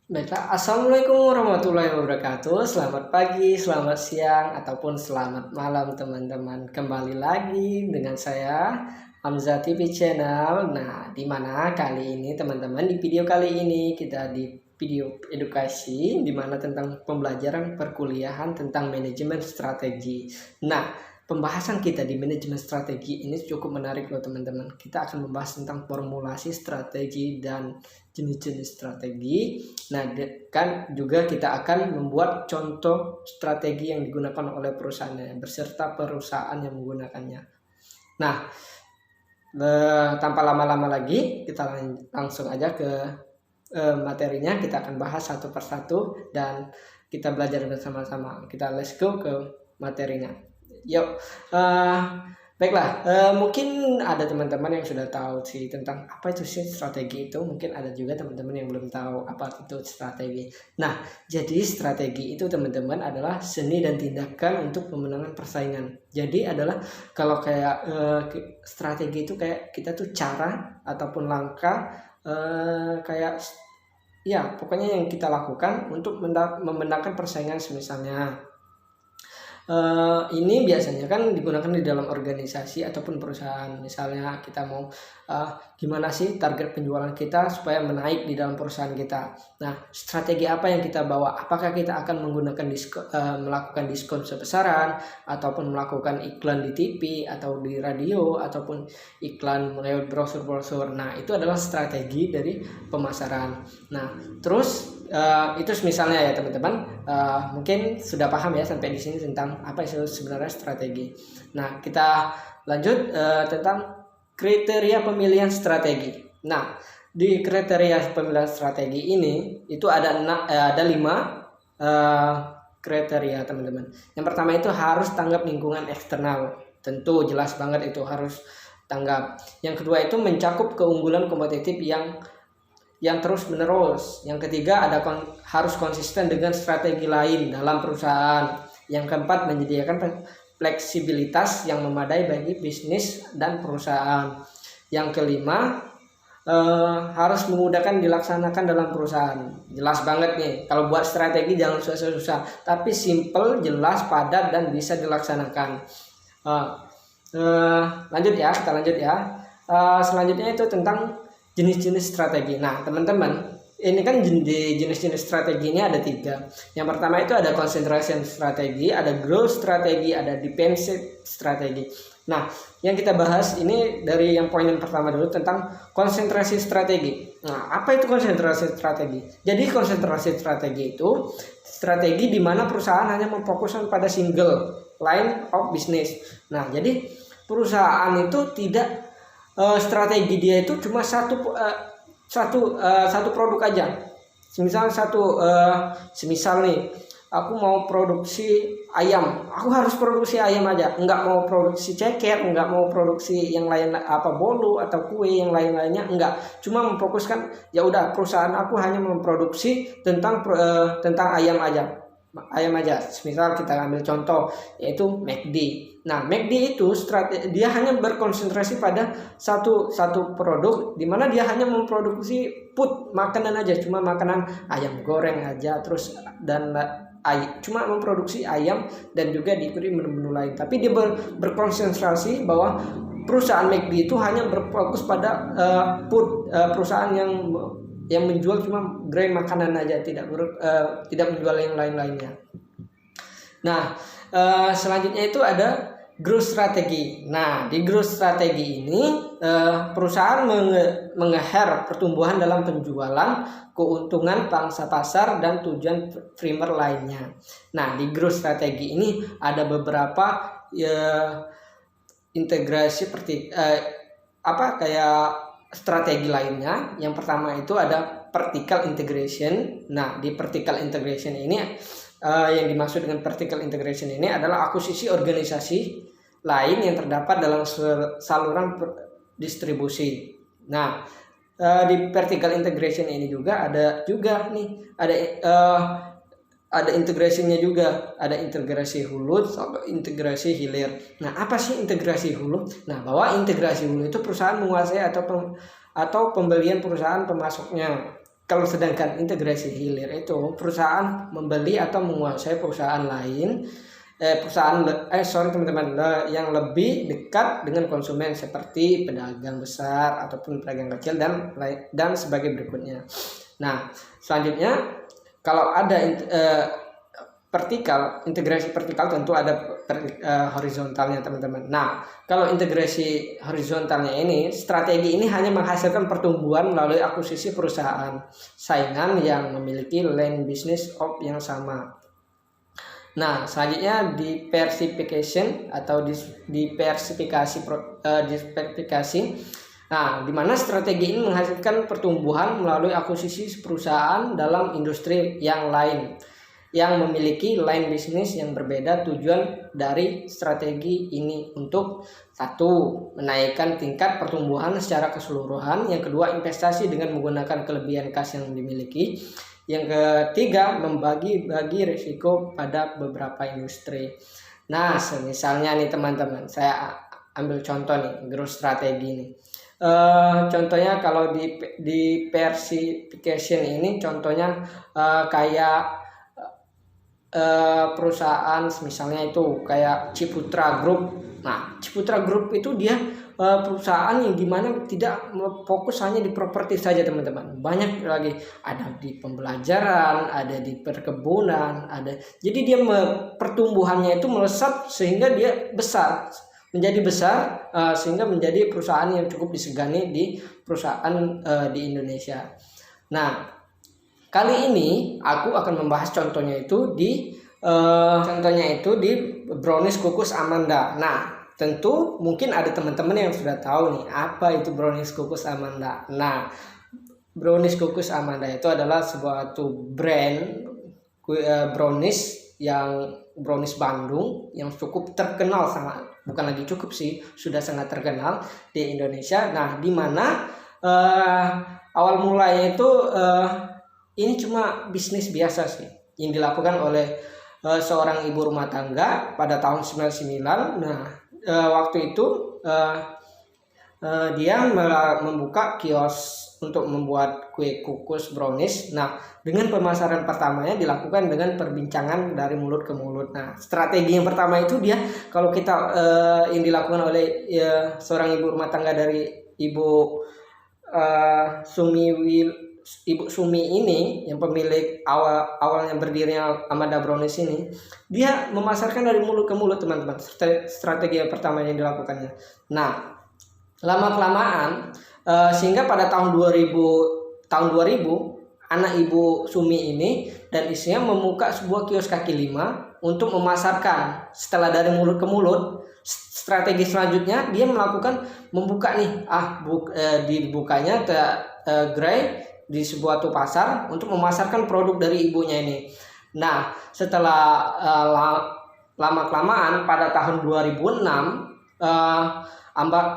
Baiklah, Assalamualaikum warahmatullahi wabarakatuh. Selamat pagi, selamat siang, ataupun selamat malam teman-teman. Kembali lagi dengan saya, Hamzah TV Channel. Nah, di mana kali ini teman-teman, di video kali ini kita di video edukasi, di mana tentang pembelajaran perkuliahan tentang manajemen strategi. Nah, pembahasan kita di manajemen strategi ini cukup menarik loh teman-teman. Kita akan membahas tentang formulasi strategi dan jenis-jenis strategi. Nah, kan juga kita akan membuat contoh strategi yang digunakan oleh perusahaannya beserta perusahaan yang menggunakannya. Nah, tanpa lama-lama lagi, kita langsung aja ke materinya. Kita akan bahas satu persatu dan kita belajar bersama-sama. Kita let's go ke materinya. Yuk, baiklah, mungkin ada teman-teman yang sudah tahu sih tentang apa itu sih strategi itu. Mungkin ada juga teman-teman yang belum tahu apa itu strategi. Nah, jadi strategi itu teman-teman adalah seni dan tindakan untuk pemenangan persaingan. Jadi adalah kalau kayak strategi itu kayak kita tuh cara ataupun langkah kayak ya pokoknya yang kita lakukan untuk memenangkan persaingan semisalnya. Ini biasanya kan digunakan di dalam organisasi ataupun perusahaan. Misalnya kita mau gimana sih target penjualan kita supaya menaik di dalam perusahaan kita. Nah, strategi apa yang kita bawa? Apakah kita akan menggunakan melakukan diskon sebesar ataupun melakukan iklan di TV atau di radio ataupun iklan lewat brosur-brosur. Nah, itu adalah strategi dari pemasaran. Nah, terus itu misalnya ya teman-teman, mungkin sudah paham ya sampai di sini tentang apa itu sebenarnya strategi. Nah, kita lanjut tentang kriteria pemilihan strategi. Nah, di kriteria pemilihan strategi ini itu ada 5 kriteria teman-teman. Yang pertama itu harus tanggap lingkungan eksternal. Tentu jelas banget itu harus tanggap. Yang kedua itu mencakup keunggulan kompetitif yang terus menerus. Yang ketiga harus konsisten dengan strategi lain dalam perusahaan. Yang keempat menyediakan fleksibilitas yang memadai bagi bisnis dan perusahaan. Yang kelima harus memudahkan dilaksanakan dalam perusahaan. Jelas banget nih, kalau buat strategi jangan susah-susah, tapi simple, jelas, padat, dan bisa dilaksanakan. Lanjut ya, kita lanjut ya. Selanjutnya itu tentang jenis-jenis strategi. Nah teman-teman, ini kan jenis-jenis strategi ini ada 3. Yang pertama itu ada concentration strategi, ada growth strategi, ada defensive strategi. Nah, yang kita bahas ini dari yang poin yang pertama dulu tentang konsentrasi strategi. Nah, apa itu konsentrasi strategi? Jadi konsentrasi strategi itu strategi di mana perusahaan hanya memfokuskan pada single line of business. Nah, jadi perusahaan itu tidak strategi dia itu cuma satu produk aja. Semisal nih, aku mau produksi ayam, aku harus produksi ayam aja, nggak mau produksi ceker, nggak mau produksi yang lain apa bolu atau kue yang lain-lainnya, nggak. Cuma memfokuskan ya udah perusahaan aku hanya memproduksi tentang ayam aja. Misal kita ambil contoh yaitu McD. Nah, McD itu dia hanya berkonsentrasi pada satu produk di mana dia hanya memproduksi makanan aja, cuma makanan ayam goreng aja, terus dan cuma memproduksi ayam dan juga diikuti menu-menu lain. Tapi dia berkonsentrasi bahwa perusahaan McD itu hanya berfokus pada perusahaan yang menjual cuma brand makanan aja, tidak menjual yang lain-lainnya. Nah, selanjutnya itu ada growth strategi. Nah, di growth strategi ini perusahaan mengeher pertumbuhan dalam penjualan, keuntungan pangsa pasar, dan tujuan primer lainnya. Nah, di growth strategi ini ada beberapa integrasi seperti kayak strategi lainnya. Yang pertama itu ada vertical integration. Nah, di vertical integration ini yang dimaksud dengan vertical integration ini adalah akuisisi organisasi lain yang terdapat dalam saluran distribusi. Nah, di vertical integration ini juga ada integrasinya juga, ada integrasi hulu atau integrasi hilir. Nah, apa sih integrasi hulu? Nah, bahwa integrasi hulu itu perusahaan menguasai atau pembelian perusahaan pemasoknya. Kalau sedangkan integrasi hilir itu perusahaan membeli atau menguasai perusahaan lain, teman-teman, yang lebih dekat dengan konsumen seperti pedagang besar ataupun pedagang kecil dan sebagai berikutnya. Nah, selanjutnya kalau ada integrasi vertikal tentu ada horizontalnya, teman-teman. Nah, kalau integrasi horizontalnya ini, strategi ini hanya menghasilkan pertumbuhan melalui akuisisi perusahaan saingan yang memiliki line business of yang sama. Nah, selanjutnya diversification atau diversifikasi. Nah, di mana strategi ini menghasilkan pertumbuhan melalui akuisisi perusahaan dalam industri yang lain yang memiliki line bisnis yang berbeda. Tujuan dari strategi ini untuk satu, menaikkan tingkat pertumbuhan secara keseluruhan. Yang kedua, investasi dengan menggunakan kelebihan kas yang dimiliki. Yang ketiga, membagi-bagi risiko pada beberapa industri. Nah, misalnya nih teman-teman, saya ambil contoh nih growth strategi nih. Contohnya kalau di diversification ini, contohnya kayak perusahaan misalnya itu kayak Ciputra Group. Nah, Ciputra Group itu dia perusahaan yang dimana tidak fokus hanya di properti saja, teman-teman. Banyak lagi, ada di pembelajaran, ada di perkebunan, ada. Jadi dia pertumbuhannya itu melesat sehingga dia menjadi besar sehingga menjadi perusahaan yang cukup disegani di perusahaan di Indonesia. Nah, kali ini aku akan membahas contohnya itu di brownies kukus Amanda. Nah, tentu mungkin ada teman-teman yang sudah tahu nih apa itu brownies kukus Amanda. Nah, brownies kukus Amanda itu adalah sebuah brand brownies Bandung yang cukup terkenal, bukan lagi cukup sih, sudah sangat terkenal di Indonesia. Nah, di mana awal mulanya itu ini cuma bisnis biasa sih yang dilakukan oleh seorang ibu rumah tangga pada tahun 99. Nah, waktu itu dia membuka kios untuk membuat kue kukus brownies. Nah, dengan pemasaran pertamanya dilakukan dengan perbincangan dari mulut ke mulut. Nah, strategi yang pertama itu dia, kalau kita yang dilakukan oleh seorang ibu rumah tangga dari Ibu Sumi ini, yang pemilik awalnya berdirinya Amanda Brownies ini, dia memasarkan dari mulut ke mulut, teman-teman. Strategi yang pertama yang dilakukannya. Nah, lama-kelamaan sehingga pada tahun 2000 anak Ibu Sumi ini dan istrinya membuka sebuah kios kaki lima untuk memasarkan. Setelah dari mulut ke mulut, strategi selanjutnya dia membuka nih dibukanya gerai di sebuah pasar untuk memasarkan produk dari ibunya ini. Nah, setelah lama-kelamaan pada tahun 2006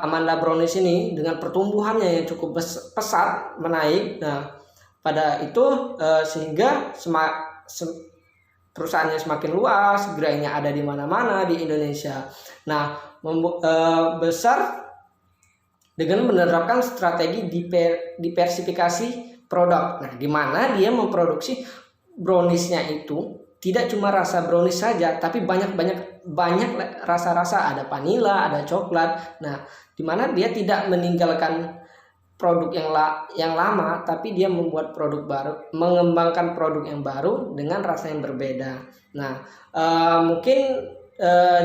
Amanda Brownies ini dengan pertumbuhannya yang cukup pesat menaik. Nah, pada itu sehingga perusahaannya semakin luas, gerainya ada di mana-mana di Indonesia. Nah, besar dengan menerapkan strategi diversifikasi produk. Nah, di mana dia memproduksi browniesnya itu tidak cuma rasa brownies saja, tapi banyak rasa-rasa, ada vanilla, ada coklat. Nah, di mana dia tidak meninggalkan produk yang lama, tapi dia membuat produk baru, mengembangkan produk yang baru dengan rasa yang berbeda. Nah, mungkin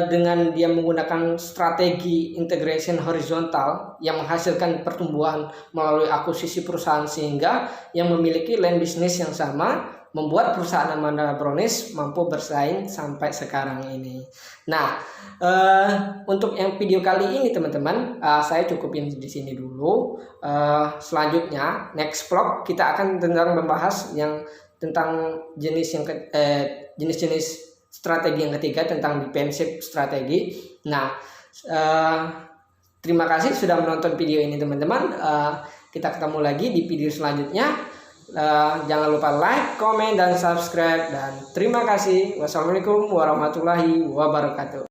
dengan dia menggunakan strategi integration horizontal yang menghasilkan pertumbuhan melalui akuisisi perusahaan, sehingga yang memiliki line bisnis yang sama membuat perusahaan Amanda Brownies mampu bersaing sampai sekarang ini. Nah, untuk yang video kali ini, teman-teman, saya cukupin di sini dulu. Selanjutnya next vlog kita akan membahas tentang jenis-jenis strategi yang ketiga, tentang defensive strategi. Nah, terima kasih sudah menonton video ini, teman-teman. Kita ketemu lagi di video selanjutnya. Jangan lupa like, komen, dan subscribe. Dan terima kasih. Wassalamualaikum warahmatullahi wabarakatuh.